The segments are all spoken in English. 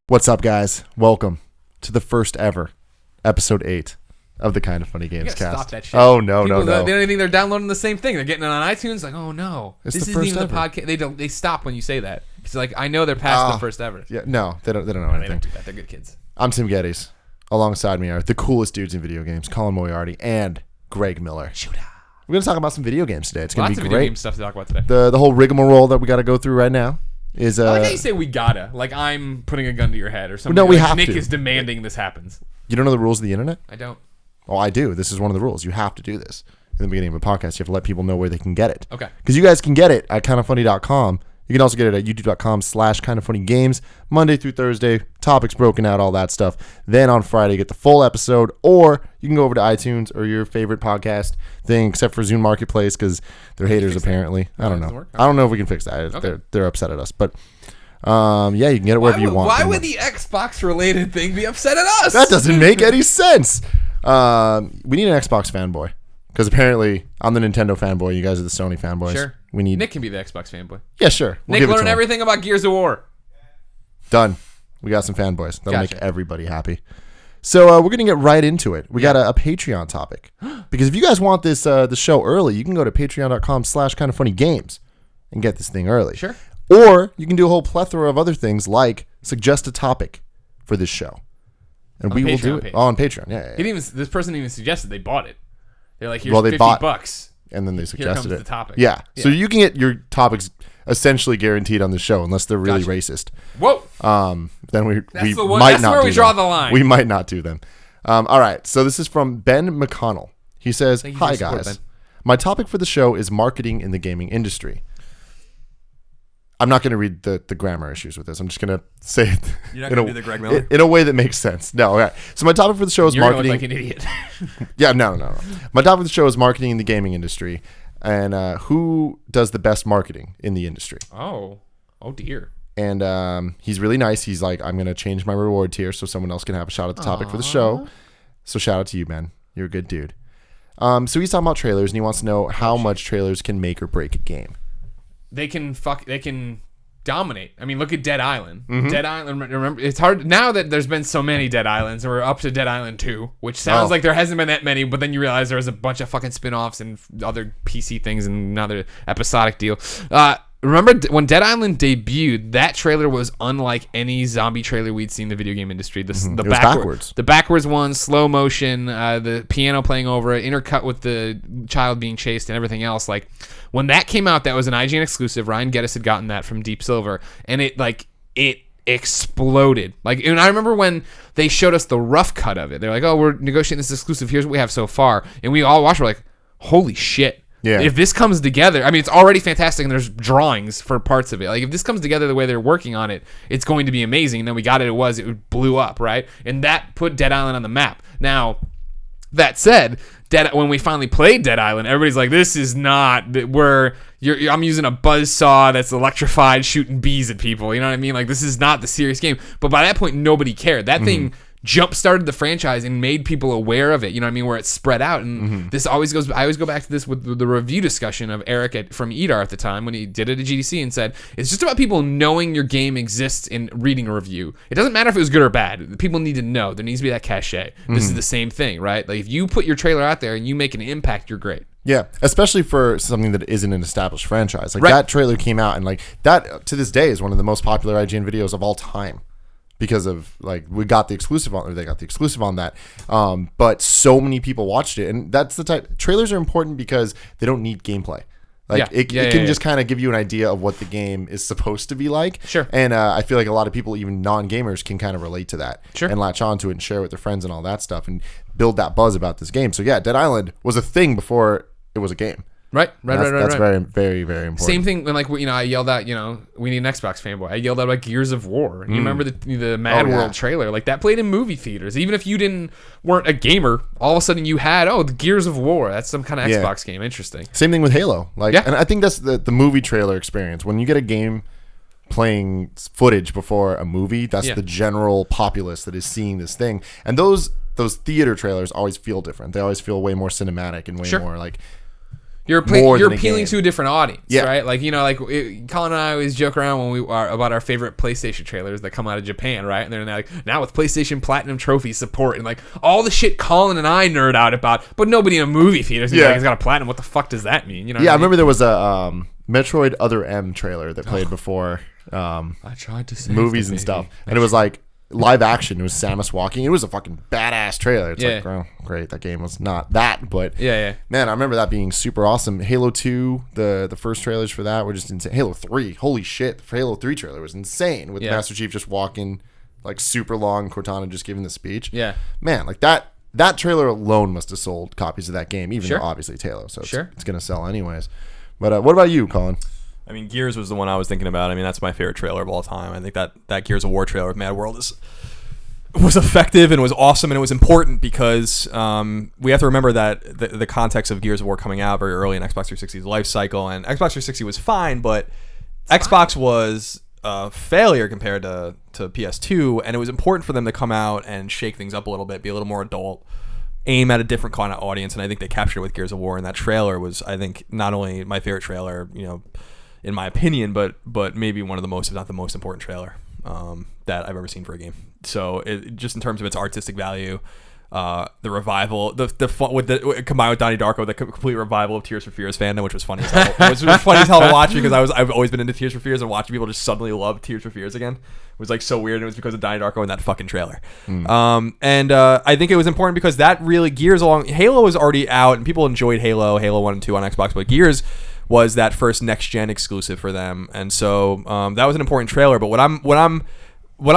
What's up, guys? Welcome to the first ever episode 8 of the Kind of Funny Gamescast. Stop that shit. Oh no, People, no. They don't even think they're downloading the same thing. They're getting it on iTunes. Like, oh no, It's this the isn't first even ever. the podcast. They stop when you say that. It's like I know they're past the first ever. Yeah, no, they don't know They anything. don't do that. They're good kids. I'm Tim Gettys. Alongside me are the coolest dudes in video games, Colin Moriarty and Greg Miller. We're going to talk about some video games today. It's going Lots to of be video game great. stuff to talk about today. The whole rigmarole that we got to go through right now is I like how you say we gotta. Like I'm putting a gun to your head or something. No, we like have Nick to. is demanding this happens. You don't know the rules of the internet? I don't. Oh, I do. This is one of the rules. You have to do this. In the beginning of a podcast, you have to let people know where they can get it. Okay. Because you guys can get it at kindoffunny.com. You can also get it at youtube.com/kindoffunnygames. Monday through Thursday, topics broken out, all that stuff. Then on Friday, you get the full episode. Or you can go over to iTunes or your favorite podcast thing, except for Zune Marketplace, because they're haters apparently. I don't know. I don't know if we can fix that. Okay. They're upset at us. But yeah, you can get it wherever you want. Why would the Xbox related thing be upset at us? That doesn't make any sense. We need an Xbox fanboy. Because apparently I'm the Nintendo fanboy. You guys are the Sony fanboys. Sure. We need Nick can be the Xbox fanboy. Yeah, sure. We'll Nick give it to learned him. everything about Gears of War. Done. We got some fanboys. That'll Gotcha. make everybody happy. So we're going to get right into it. We got a Patreon topic. Because if you guys want this the show early, you can go to patreon.com/kindoffunnygames and get this thing early. Sure. Or you can do a whole plethora of other things like suggest a topic for this show. And we will do Patreon it. page. Oh, on Patreon. Yeah. This person even suggested they bought it. They're like, here's Well, they 50 bought- bucks. And then they suggested comes it. the topic. Yeah. So Yeah. you can get your topics essentially guaranteed on the show unless they're really Gotcha. racist. Whoa. Then we That's the one- might that's not where do we draw them. the line. We might not do them. All right. So this is from Ben McConnell. He says, Thank you for "Hi your support, guys. Ben. My topic for the show is marketing in the gaming industry." I'm not going to read the grammar issues with this. I'm just going to say it You're not going to do the Greg Miller? in a way that makes sense. No. Okay. So my topic for the show is You're going to marketing. look like an idiot. Yeah, no. My topic of the show is marketing in the gaming industry, and who does the best marketing in the industry. Oh dear. And he's really nice. He's like, I'm going to change my reward tier so someone else can have a shot at the topic for the show. So shout out to you, man. You're a good dude. So he's talking about trailers, and he wants to know how much trailers can make or break a game. They can dominate. I mean, look at Dead Island. Mm-hmm. Dead Island, remember, it's hard now that there's been so many Dead Islands, and we're up to Dead Island 2, which sounds Oh. like there hasn't been that many, but then you realize there's a bunch of fucking spin-offs and other PC things and another episodic deal. Remember when Dead Island debuted, that trailer was unlike any zombie trailer we'd seen in the video game industry. The It was backwards. The backwards one, slow motion, the piano playing over it, intercut with the child being chased and everything else. Like when that came out, that was an IGN exclusive. Ryan Gettys had gotten that from Deep Silver, and it exploded. Like, and I remember when they showed us the rough cut of it. They're like, "Oh, we're negotiating this exclusive. Here's what we have so far," and we all watched. We're like, "Holy shit!" Yeah. If this comes together, I mean, it's already fantastic, and there's drawings for parts of it. Like, if this comes together the way they're working on it, it's going to be amazing. And then we got it. It blew up, right? And that put Dead Island on the map. Now, that said, when we finally played Dead Island, everybody's like, "This is not I'm using a buzzsaw that's electrified, shooting bees at people." You know what I mean? Like, this is not the serious game. But by that point, nobody cared. That thing jump-started the franchise and made people aware of it. You know what I mean? Where it's spread out. And this always goes. I always go back to this with the review discussion of Eric from EDAR at the time when he did it at GDC and said, it's just about people knowing your game exists and reading a review. It doesn't matter if it was good or bad. People need to know. There needs to be that cachet. This is the same thing, right? Like, if you put your trailer out there and you make an impact, you're great. Yeah, especially for something that isn't an established franchise. Like, Right. that trailer came out, and like that to this day is one of the most popular IGN videos of all time. Because of, like, they got the exclusive on that. But so many people watched it. And that's the type. Trailers are important because they don't need gameplay. Like, it can just kind of give you an idea of what the game is supposed to be like. Sure. And I feel like a lot of people, even non-gamers, can kind of relate to that. Sure. And latch onto it and share with their friends and all that stuff and build that buzz about this game. So, yeah, Dead Island was a thing before it was a game. Right. That's very, very, very important. Same thing when, like, I yelled out, we need an Xbox fanboy. I yelled out about Gears of War. And you remember the Mad Oh, yeah. World trailer? Like, that played in movie theaters. Even if you weren't a gamer, all of a sudden you had, the Gears of War. That's some kind of Yeah. Xbox game. Interesting. Same thing with Halo. Like, Yeah. and I think that's the movie trailer experience. When you get a game playing footage before a movie, that's the general populace that is seeing this thing. And those theater trailers always feel different. They always feel way more cinematic and way more like You're appealing to a different audience, right? Like, like Colin and I always joke around when we are about our favorite PlayStation trailers that come out of Japan, right? And they're like, now with PlayStation Platinum Trophy support and like all the shit Colin and I nerd out about, but nobody in a movie theater is like, it's got a platinum. What the fuck does that mean? I remember there was a Metroid Other M trailer that played before I tried to say movies and stuff, and it was like live action. It was Samus walking. It was a fucking badass trailer. It's like, oh, great, that game was not that, but man, I remember that being super awesome. Halo 2, the first trailers for that were just insane. Halo 3, holy shit, the Halo 3 trailer was insane with Master Chief just walking like super long, Cortana just giving the speech. Man, like that trailer alone must have sold copies of that game, even though obviously it's Halo, so it's gonna sell anyways. But what about you, Colin? I mean, Gears was the one I was thinking about. I mean, that's my favorite trailer of all time. I think that Gears of War trailer with Mad World was effective and was awesome, and it was important because we have to remember that the context of Gears of War coming out very early in Xbox 360's life cycle, and Xbox 360 was fine, but Xbox was a failure compared to PS2, and it was important for them to come out and shake things up a little bit, be a little more adult, aim at a different kind of audience, and I think they captured it with Gears of War, and that trailer was, I think, not only my favorite trailer, in my opinion, but maybe one of the most, if not the most important trailer that I've ever seen for a game. So just in terms of its artistic value, the revival, the fun combined with Donnie Darko, the complete revival of Tears for Fears fandom, which was funny as hell. It was funny as hell to watch because I've always been into Tears for Fears, and watching people just suddenly love Tears for Fears again was like so weird. And it was because of Donnie Darko and that fucking trailer. I think it was important because that really gears along. Halo was already out, and people enjoyed Halo 1 and 2 on Xbox, but Gears was that first next gen exclusive for them, and so that was an important trailer. But what I'm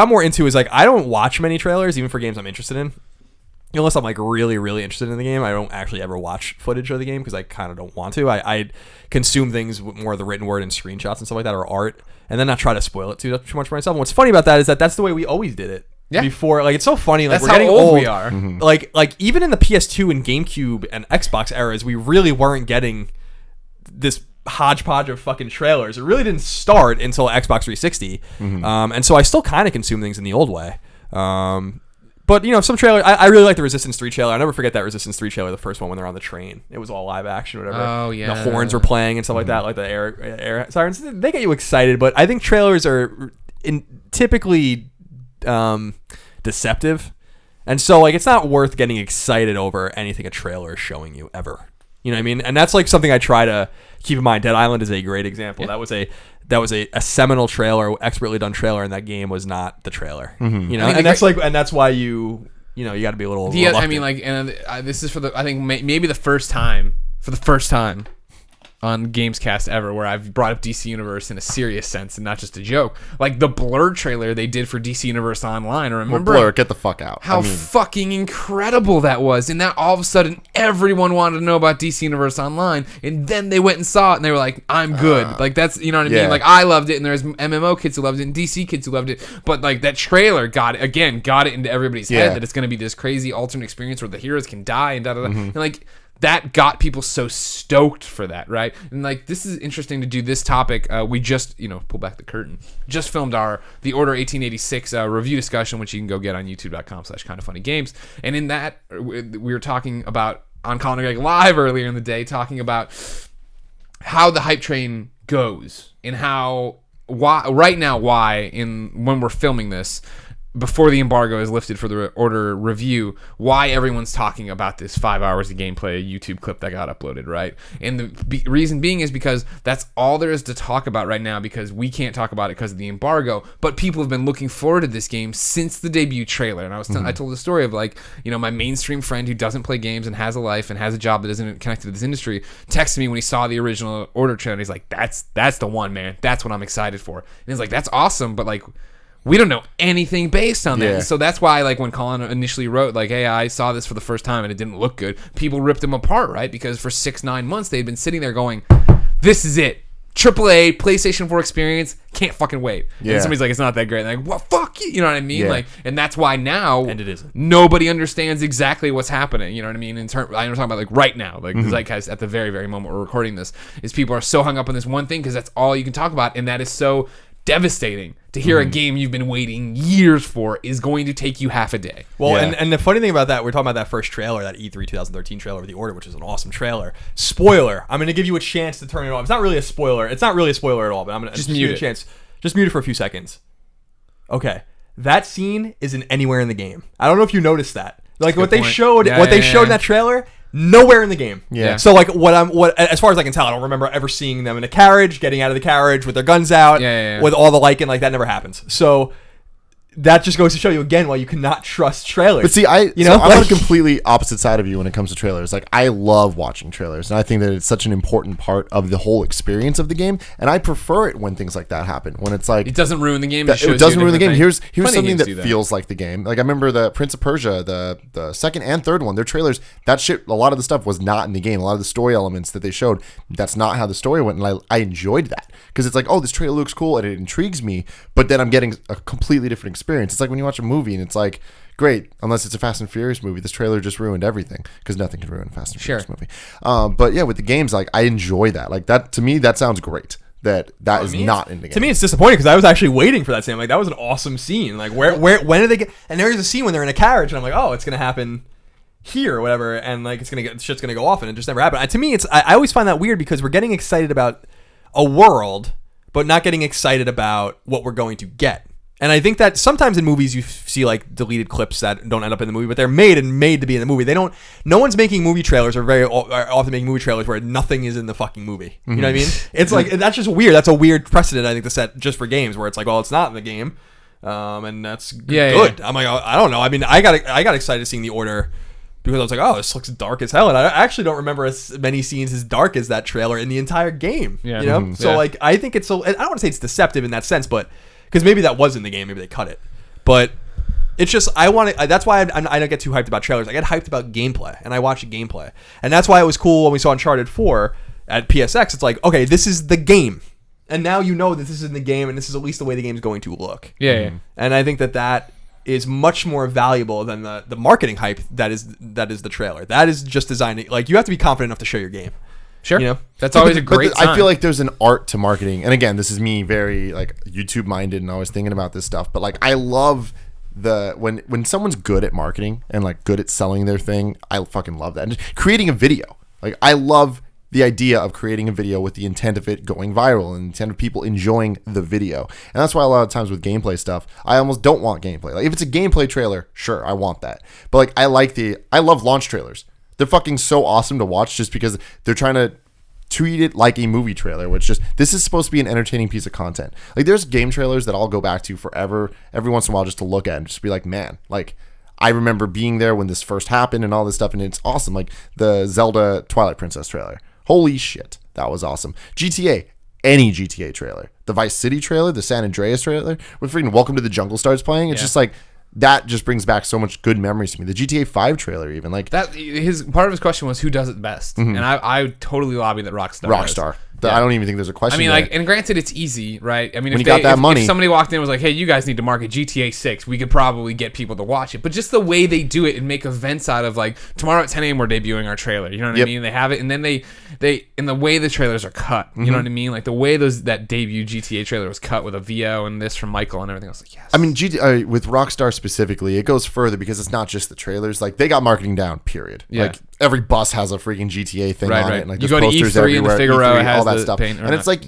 more into is like, I don't watch many trailers even for games I'm interested in, unless I'm like really really interested in the game. I don't actually ever watch footage of the game because I kind of don't want to. I consume things with more of the written word and screenshots and stuff like that, or art, and then not try to spoil it too much for myself. And what's funny about that is that that's the way we always did it. Before, like, it's so funny, like, that's we're getting how old old. We are. Like even in the PS2 and GameCube and Xbox eras, we really weren't getting this hodgepodge of fucking trailers. It really didn't start until Xbox 360. And so I still kind of consume things in the old way. But some trailer, I really like the Resistance 3 trailer. I'll never forget that Resistance 3 trailer, the first one when they're on the train. It was all live action or whatever. Oh yeah, the horns were playing and stuff like that, like the air sirens. They get you excited, but I think trailers are typically deceptive, and so like it's not worth getting excited over anything a trailer is showing you ever. You know what I mean? And that's like something I try to keep in mind. Dead Island is a great example. That was a seminal trailer, expertly done trailer, and that game was not the trailer. And that's why you got to be a little reluctant. I mean, like, and this is I think maybe the first time on Gamescast ever where I've brought up DC Universe in a serious sense and not just a joke. Like the Blur trailer they did for DC Universe Online. Remember? Blur, get the fuck out. How fucking incredible that was. And now all of a sudden everyone wanted to know about DC Universe Online, and then they went and saw it and they were like, I'm good. Like that's, you know what I mean? Like I loved it, and there's MMO kids who loved it and DC kids who loved it. But like that trailer got it into everybody's head that it's going to be this crazy alternate experience where the heroes can die and da-da-da. And like that got people so stoked for that, right? And like, this is interesting to do this topic. We just, pull back the curtain, just filmed The Order 1886 review discussion, which you can go get on youtube.com/kindoffunnygames. And in that, we were talking about, on Colin and Greg Live earlier in the day, talking about how the hype train goes and why when we're filming this, before the embargo is lifted for the Order review, why everyone's talking about this 5 hours of gameplay YouTube clip that got uploaded, right? And the reason being is because that's all there is to talk about right now, because we can't talk about it because of the embargo, but people have been looking forward to this game since the debut trailer. And I told the story of like, my mainstream friend who doesn't play games and has a life and has a job that isn't connected to this industry texted me when he saw the original Order trailer. He's like, that's the one, man. That's what I'm excited for. And he's like, that's awesome, but like, we don't know anything based on that. Yeah. So that's why, like, when Colin initially wrote, like, hey, I saw this for the first time and it didn't look good, people ripped him apart, right? Because for 6-9 months, they'd been sitting there going, this is it. AAA, PlayStation 4 experience, can't fucking wait. Yeah. And somebody's like, it's not that great. And like, what, fuck you? You know what I mean? Yeah. Like, and that's why now, and it isn't. Nobody understands exactly what's happening. You know what I mean? I'm talking about like right now, like the zeitgeist at the very, very moment we're recording this, is people are so hung up on this one thing because that's all you can talk about, and that is so devastating to hear a game you've been waiting years for is going to take you half a day. Well, and the funny thing about that, we're talking about that first trailer, that E3 2013 trailer of The Order, which is an awesome trailer. Spoiler. I'm going to give you a chance to turn it off. It's not really a spoiler. It's not really a spoiler at all, but I'm going to just give mute you a it. chance. Just mute it for a few seconds. Okay. That scene isn't anywhere in the game. I don't know if you noticed that. Like what they point. showed, Yeah, in that trailer, nowhere in the game. Yeah. So like what as far as I can tell, I don't remember ever seeing them in a carriage, getting out of the carriage with their guns out, with all the Lycan. Like that never happens. So that just goes to show you again why you cannot trust trailers. But see, I'm on a completely opposite side of you when it comes to trailers. Like, I love watching trailers, and I think that it's such an important part of the whole experience of the game. And I prefer it when things like that happen. When it's like it doesn't ruin the game. It doesn't ruin the game. Thing. Here's Plenty something that that feels like the game. Like I remember the Prince of Persia, the second and third one. Their trailers, that shit. A lot of the stuff was not in the game. A lot of the story elements that they showed, that's not how the story went. And I enjoyed that because it's like, oh, this trailer looks cool and it intrigues me. But then I'm getting a completely different experience. It's like when you watch a movie and it's like, great, unless it's a Fast and Furious movie, this trailer just ruined everything because nothing can ruin a Fast and Furious movie. But yeah, with the games, like I enjoy that. Like that to me, that sounds great. That is not in the game. To me, it's disappointing because I was actually waiting for that scene. Like that was an awesome scene. Like when did they get? And there's a scene when they're in a carriage, and I'm like, oh, it's gonna happen here or whatever, and like shit's gonna go off, and it just never happened. To me, I always find that weird because we're getting excited about a world, but not getting excited about what we're going to get. And I think that sometimes in movies you see like deleted clips that don't end up in the movie, but they're made to be in the movie. No one's making movie trailers or are often making movie trailers where nothing is in the fucking movie. You know what I mean? It's like, that's just weird. That's a weird precedent, I think, to set just for games where it's like, well, it's not in the game. And that's good. Yeah. I'm like, I don't know. I mean, I got excited seeing The Order because I was like, oh, this looks dark as hell. And I actually don't remember as many scenes as dark as that trailer in the entire game. Yeah. You know? So like, I think it's so, I don't want to say it's deceptive in that sense, but because maybe that was in the game, maybe they cut it, but it's just that's why I don't get too hyped about trailers. I get hyped about gameplay, and I watch gameplay, and that's why it was cool when we saw Uncharted 4 at PSX. It's like, okay, this is the game, and now you know that this is in the game, and this is at least the way the game's going to look. Yeah. And I think that is much more valuable than the marketing hype that is the trailer. That is just designed like you have to be confident enough to show your game. Sure. You know? That's always a great sign. I feel like there's an art to marketing. And again, this is me very like YouTube minded and always thinking about this stuff. But like I love when someone's good at marketing and like good at selling their thing, I fucking love that. And just creating a video. Like I love the idea of creating a video with the intent of it going viral and the intent of people enjoying the video. And that's why a lot of times with gameplay stuff, I almost don't want gameplay. Like if it's a gameplay trailer, sure, I want that. But like I love launch trailers. They're fucking so awesome to watch just because they're trying to treat it like a movie trailer, which just, this is supposed to be an entertaining piece of content. Like there's game trailers that I'll go back to forever, every once in a while just to look at and just be like, man, like I remember being there when this first happened and all this stuff. And it's awesome. Like the Zelda Twilight Princess trailer. Holy shit. That was awesome. GTA, any GTA trailer, the Vice City trailer, the San Andreas trailer, with freaking Welcome to the Jungle starts playing. It's just like, that just brings back so much good memories to me. The GTA 5 trailer, even like that. Part of his question was who does it best, and I totally lobby that Rockstar. I don't even think there's a question. I mean, there. like, and granted, it's easy, right? I mean, if somebody walked in and was like, "Hey, you guys need to market GTA 6," we could probably get people to watch it. But just the way they do it and make events out of like tomorrow at 10 a.m. we're debuting our trailer. You know what I mean? They have it, and then they in the way the trailers are cut. You know what I mean? Like the way that debut GTA trailer was cut with a VO and this from Michael and everything. I was like, yes. I mean, with Rockstar specifically, it goes further because it's not just the trailers. Like they got marketing down. Period. Yeah. Like every bus has a freaking GTA thing on it. And, like, you go to E3 and the Figaro has all that the stuff. paint, and it's like,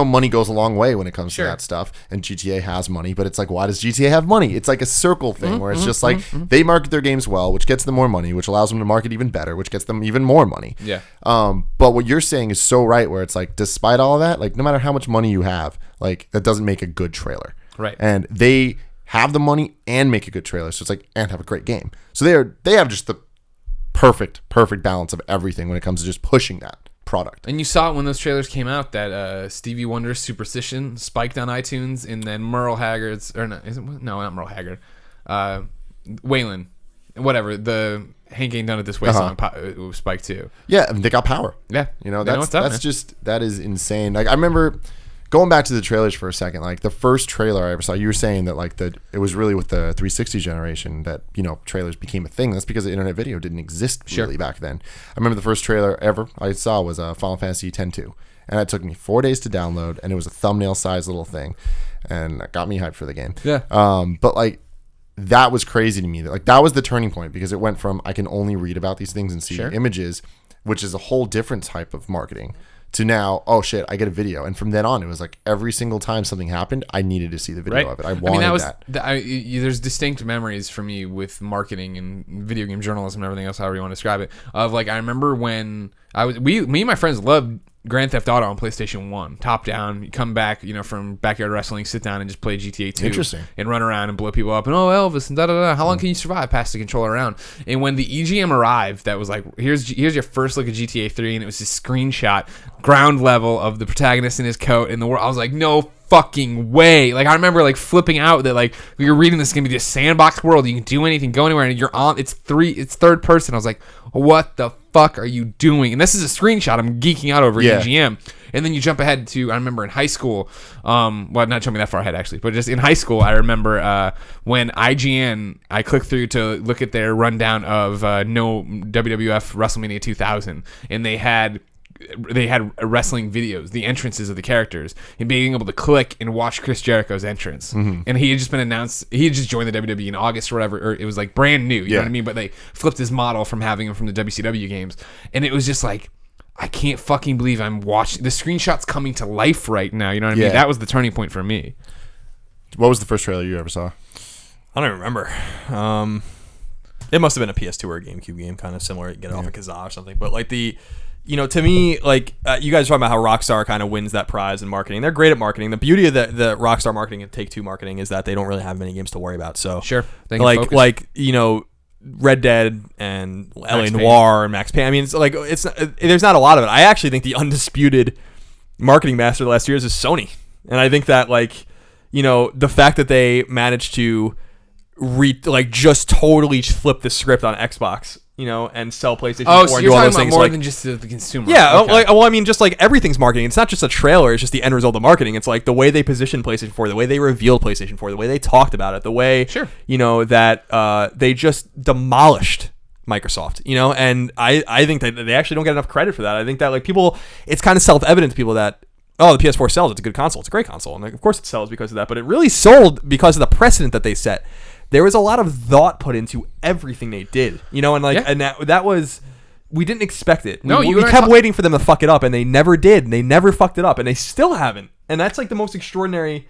money goes a long way when it comes to that stuff. And GTA has money, but it's like, why does GTA have money? It's like a circle thing where it's just like they market their games well, which gets them more money, which allows them to market even better, which gets them even more money. Yeah. But what you're saying is so right, where it's like, despite all of that, like no matter how much money you have, like that doesn't make a good trailer. Right. And they have the money and make a good trailer, so it's like, and have a great game. So they have just the perfect balance of everything when it comes to just pushing that product. And you saw it when those trailers came out that Stevie Wonder's Superstition spiked on iTunes, and then Merle Haggard's not Merle Haggard, Waylon, whatever, the Hank Ain't Done It This Way song spiked too. Yeah, I mean, they got power. Yeah, that is insane. Like I remember going back to the trailers for a second, like the first trailer I ever saw, you were saying that like it was really with the 360 generation that, you know, trailers became a thing. That's because the internet video didn't exist really back then. I remember the first trailer ever I saw was Final Fantasy X-2. And it took me 4 days to download, and it was a thumbnail sized little thing. And that got me hyped for the game. Yeah. But like, that was crazy to me. Like, that was the turning point, because it went from I can only read about these things and see images, which is a whole different type of marketing, to now, oh shit, I get a video. And from then on, it was like every single time something happened, I needed to see the video of it. I wanted that. There's distinct memories for me with marketing and video game journalism and everything else, however you want to describe it. Of like, I remember when me and my friends loved Grand Theft Auto on PlayStation 1, top down. You come back, you know, from backyard wrestling, sit down and just play GTA 2. Interesting. And run around and blow people up and Elvis and da-da-da. How long can you survive? Pass the controller around. And when the EGM arrived, that was like, here's your first look at GTA 3, and it was this screenshot, ground level of the protagonist in his coat in the world. I was like, no fucking way. Like, I remember like flipping out that like you're reading this is gonna be this sandbox world, you can do anything, go anywhere, and you're on it's third person. I was like, what the fuck are you doing? And this is a screenshot. I'm geeking out over EGM. And then you jump ahead to, I remember in high school, well, not jumping that far ahead actually, but just in high school, I remember when IGN, I clicked through to look at their rundown of no WWF WrestleMania 2000, and they had wrestling videos, the entrances of the characters, and being able to click and watch Chris Jericho's entrance. And he had just been announced, he had just joined the WWE in August or whatever, or it was like brand new, you know what I mean? But they flipped his model from having him from the WCW games. And it was just like, I can't fucking believe I'm watching, the screenshot's coming to life right now, you know what I mean? That was the turning point for me. What was the first trailer you ever saw? I don't even remember. It must have been a PS2 or a GameCube game, kind of similar. You get it off a Kazaa or something. But like you know, to me, like you guys are talking about how Rockstar kind of wins that prize in marketing. They're great at marketing. The beauty of the Rockstar marketing and Take-Two marketing is that they don't really have many games to worry about. So they can focus. like you know, Red Dead and LA Noire and Max Payne. I mean, it's like there's not a lot of it. I actually think the undisputed marketing master the last 2 years is Sony, and I think that like, you know, the fact that they managed to just totally flip the script on Xbox, you know, and sell PlayStation 4 so and you're do all talking those about things. more like, than just the consumer. Yeah, Okay. well, I mean, just like everything's marketing. It's not just a trailer. It's just the end result of marketing. It's like the way they positioned PlayStation 4, the way they revealed PlayStation 4, the way they talked about it, the way, you know, that they just demolished Microsoft, you know, and I think that they actually don't get enough credit for that. I think that like people, it's kind of self-evident to people that, oh, the PS4 sells. It's a good console. It's a great console. And like, of course it sells because of that, but it really sold because of the precedent that they set. There was a lot of thought put into everything they did, you know, and like, and that was, we didn't expect it. We kept waiting for them to fuck it up, and they never did. And they never fucked it up, and they still haven't. And that's like the most extraordinary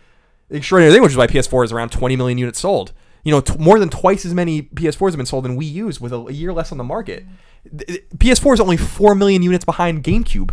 thing, which is why PS4 is around 20 million units sold. You know, more than twice as many PS4s have been sold than Wii U's with a year less on the market. PS4 is only 4 million units behind GameCube. You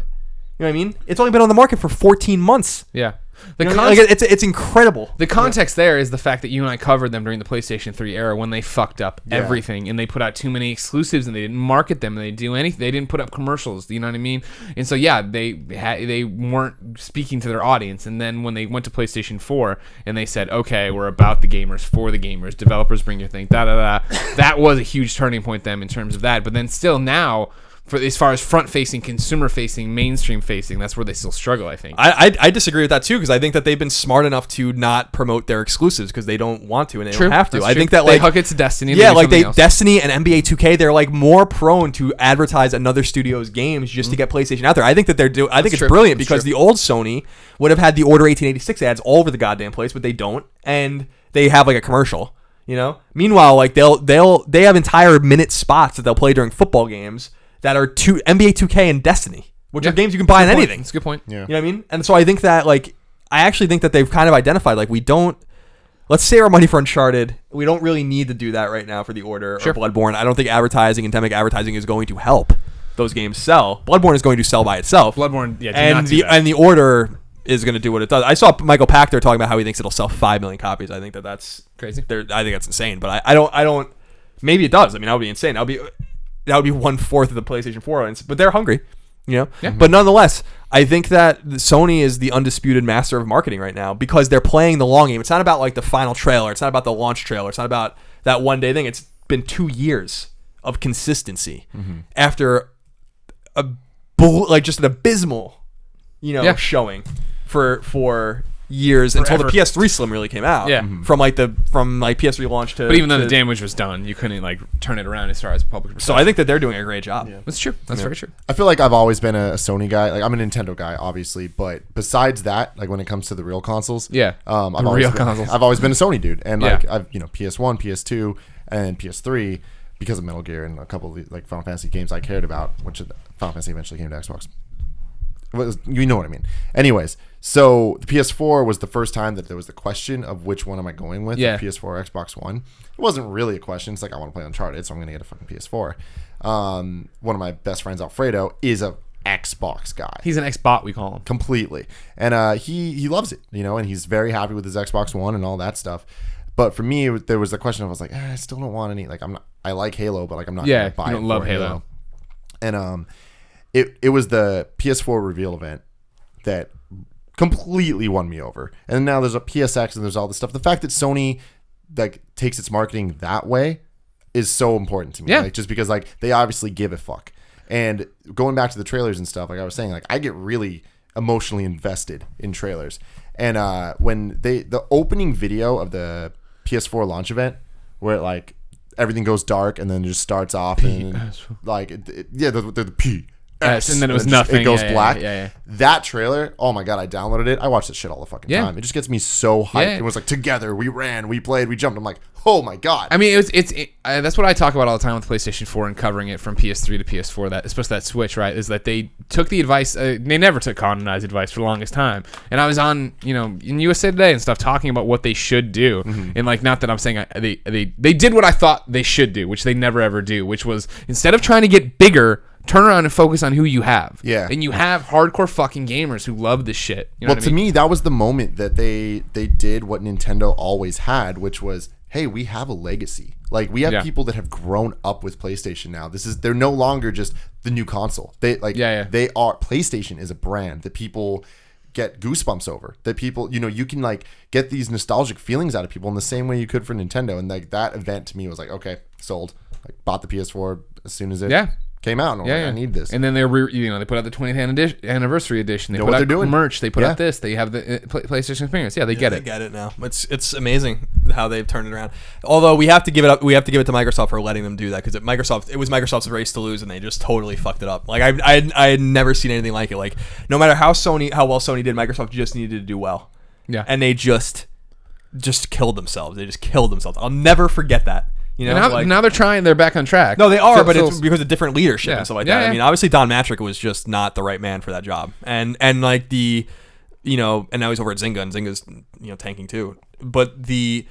know what I mean? It's only been on the market for 14 months. Yeah. It's incredible. The context there is the fact that you and I covered them during the PlayStation 3 era when they fucked up everything and they put out too many exclusives and they didn't market them and they do anything. They didn't put up commercials. You know what I mean? And so they weren't speaking to their audience. And then when they went to PlayStation 4 and they said, okay, we're about the gamers, for the gamers, developers bring your thing, that was a huge turning point them in terms of that. But then still now, for as far as front-facing, consumer-facing, mainstream-facing, that's where they still struggle, I think. I disagree with that, too, because I think that they've been smart enough to not promote their exclusives because they don't want to and they don't have to. I think that they hook it to Destiny. Yeah, like Destiny and NBA 2K, they're like more prone to advertise another studio's games just to get PlayStation out there. I think that I think it's brilliant because the old Sony would have had the Order 1886 ads all over the goddamn place, but they don't, and they have like a commercial, you know? Meanwhile, like they have entire minute spots that they'll play during football games that are NBA 2K and Destiny, which are games you can buy on anything. That's a good point. Yeah. You know what I mean? And so I think that, like, I actually think that they've kind of identified, like, let's save our money for Uncharted. We don't really need to do that right now for The Order or Bloodborne. I don't think endemic advertising is going to help those games sell. Bloodborne is going to sell by itself. Bloodborne, and The Order is going to do what it does. I saw Michael Pachter talking about how he thinks it'll sell 5 million copies. I think that's crazy. I think that's insane, but I don't. Maybe it does. I mean, that would be insane. That would be 1/4 of the PlayStation 4 audience, but they're hungry, you know? Yeah. But nonetheless, I think that Sony is the undisputed master of marketing right now because they're playing the long game. It's not about like the final trailer. It's not about the launch trailer. It's not about that one day thing. It's been 2 years of consistency after just an abysmal, showing for years until the Forever. PS3 Slim really came out. Yeah. From PS3 launch to. But even then, to, the damage was done. You couldn't like turn it around as far as public. So I think that they're doing a great job. That's true. That's very true. I feel like I've always been a Sony guy. Like I'm a Nintendo guy, obviously, but besides that, like when it comes to the real consoles, I've always been a Sony dude, and like I've PS1, PS2, and PS3 because of Metal Gear and a couple of like Final Fantasy games I cared about, which Final Fantasy eventually came to Xbox. You know what I mean. Anyways, so the PS4 was the first time that there was the question of which one am I going with, PS4 or Xbox One. It wasn't really a question. It's like I want to play Uncharted, so I'm going to get a fucking PS4. One of my best friends, Alfredo, is a Xbox guy. He's an Xbot, we call him. Completely. And he loves it, and he's very happy with his Xbox One and all that stuff. But for me, there was the question of I was like, I still don't want any. Like I like Halo, but like I'm not going to buy it. You don't love Halo. And it was the PS4 reveal event that completely won me over. And now there's a PSX and there's all this stuff. The fact that Sony like takes its marketing that way is so important to me. Like just because like they obviously give a fuck. And going back to the trailers and stuff, like I was saying, like I get really emotionally invested in trailers. And when the opening video of the PS4 launch event where like everything goes dark and then just starts off and like the P. And then it was nothing. It goes black. Yeah. That trailer, oh my god, I downloaded it. I watched this shit all the fucking time. It just gets me so hyped. It was like together, we ran, we played, we jumped. I'm like, oh my god. I mean, that's what I talk about all the time with PlayStation 4 and covering it from PS3 to PS4. That especially that switch, right? Is that they took the advice. They never took Connor's advice for the longest time. And I was on, in USA Today and stuff talking about what they should do. And like, not that I'm saying they did what I thought they should do, which they never ever do, which was instead of trying to get bigger, turn around and focus on who you have. Yeah. And you have hardcore fucking gamers who love this shit. You know to me, that was the moment that they did what Nintendo always had, which was, hey, we have a legacy. Like we have people that have grown up with PlayStation now. They're no longer just the new console. They are PlayStation is a brand that people get goosebumps over. That people, you can like get these nostalgic feelings out of people in the same way you could for Nintendo. And like that event to me was like, okay, sold. Like bought the PS4 as soon as it came out, and I'm like, I need this. And then they put out the 20th anniversary edition. They put what out they're doing. merch. They put out this. They have the PlayStation experience. They get it. They get it now. It's amazing how they've turned it around. Although we have to give it up. We have to give it to Microsoft for letting them do that because it was Microsoft's race to lose, and they just totally fucked it up. Like I had never seen anything like it. Like no matter how well Sony did, Microsoft just needed to do well. Yeah. And they just killed themselves. They just killed themselves. I'll never forget that. Now they're trying. They're back on track. No, they are, but it's because of different leadership and stuff like that. Yeah. I mean, obviously Don Matrick was just not the right man for that job, and like and now he's over at Zynga, and Zynga's tanking too. But the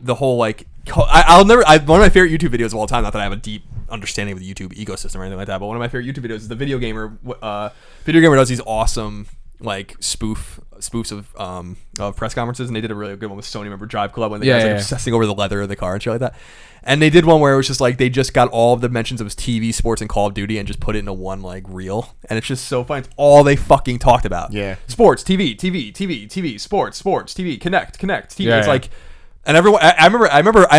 whole like one of my favorite YouTube videos of all time. Not that I have a deep understanding of the YouTube ecosystem or anything like that, but one of my favorite YouTube videos is the Video Gamer. Video Gamer does these awesome like spoofs of press conferences, and they did a really good one with Sony. Remember Drive Club when they guys obsessing over the leather of the car and shit like that. And they did one where it was just like they just got all of the mentions of TV, sports, and Call of Duty and just put it into one like reel, and it's just so fun. It's all they fucking talked about. Yeah, sports, TV, sports, TV, connect, TV. It's like, and everyone. I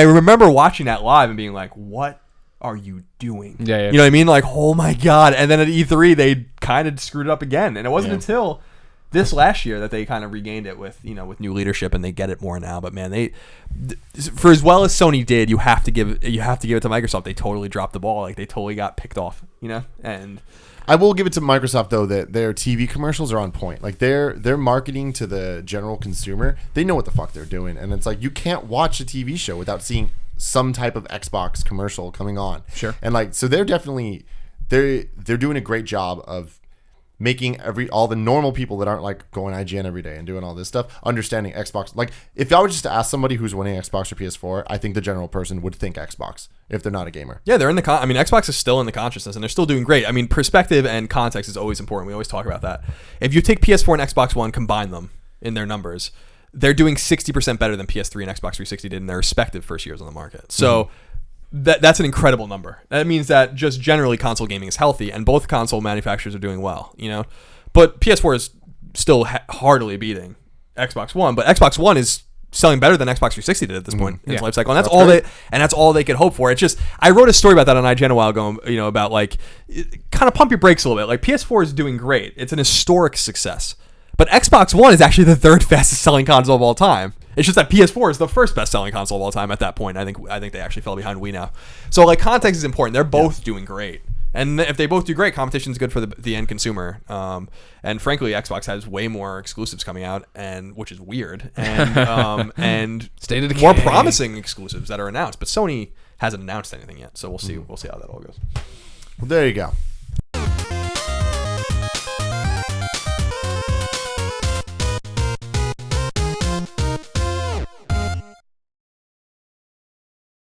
remember watching that live and being like, what are you doing? You know what I mean? Like, oh my god. And then at E3 they kind of screwed it up again, and it wasn't until this last year that they kind of regained it with new leadership, and they get it more now. But man, for as well as Sony did, you have to give it to Microsoft. They totally dropped the ball. Like they totally got picked off, and I will give it to Microsoft though that their TV commercials are on point. Like their marketing to the general consumer, they know what the fuck they're doing, and it's like you can't watch a TV show without seeing some type of Xbox commercial coming on. Sure. And like so they're definitely they're doing a great job of making all the normal people that aren't like going IGN every day and doing all this stuff understanding Xbox. Like if I were just to ask somebody who's winning Xbox or PS4, I think the general person would think Xbox if they're not a gamer. Yeah, they're in the Xbox is still in the consciousness, and they're still doing great. I mean, perspective and context is always important. We always talk about that. If you take PS4 and Xbox One, combine them in their numbers, they're doing 60% better than PS3 and Xbox 360 did in their respective first years on the market. So that's an incredible number. That means that just generally console gaming is healthy, and both console manufacturers are doing well, But PS4 is still hardly beating Xbox One, but Xbox One is selling better than Xbox 360 did at this point in its life cycle, and that's all they could hope for. It's just I wrote a story about that on IGN a while ago, about like kind of pump your brakes a little bit. Like PS4 is doing great; it's an historic success. But Xbox One is actually the third fastest selling console of all time. It's just that PS4 is the first best selling console of all time at that point. I think they actually fell behind Wii now. So like context is important. They're both doing great. And if they both do great, competition is good for the end consumer. And frankly, Xbox has way more exclusives coming out, and which is weird. And State of Decay. more promising exclusives that are announced. But Sony hasn't announced anything yet, so we'll see. We'll see how that all goes. Well, there you go.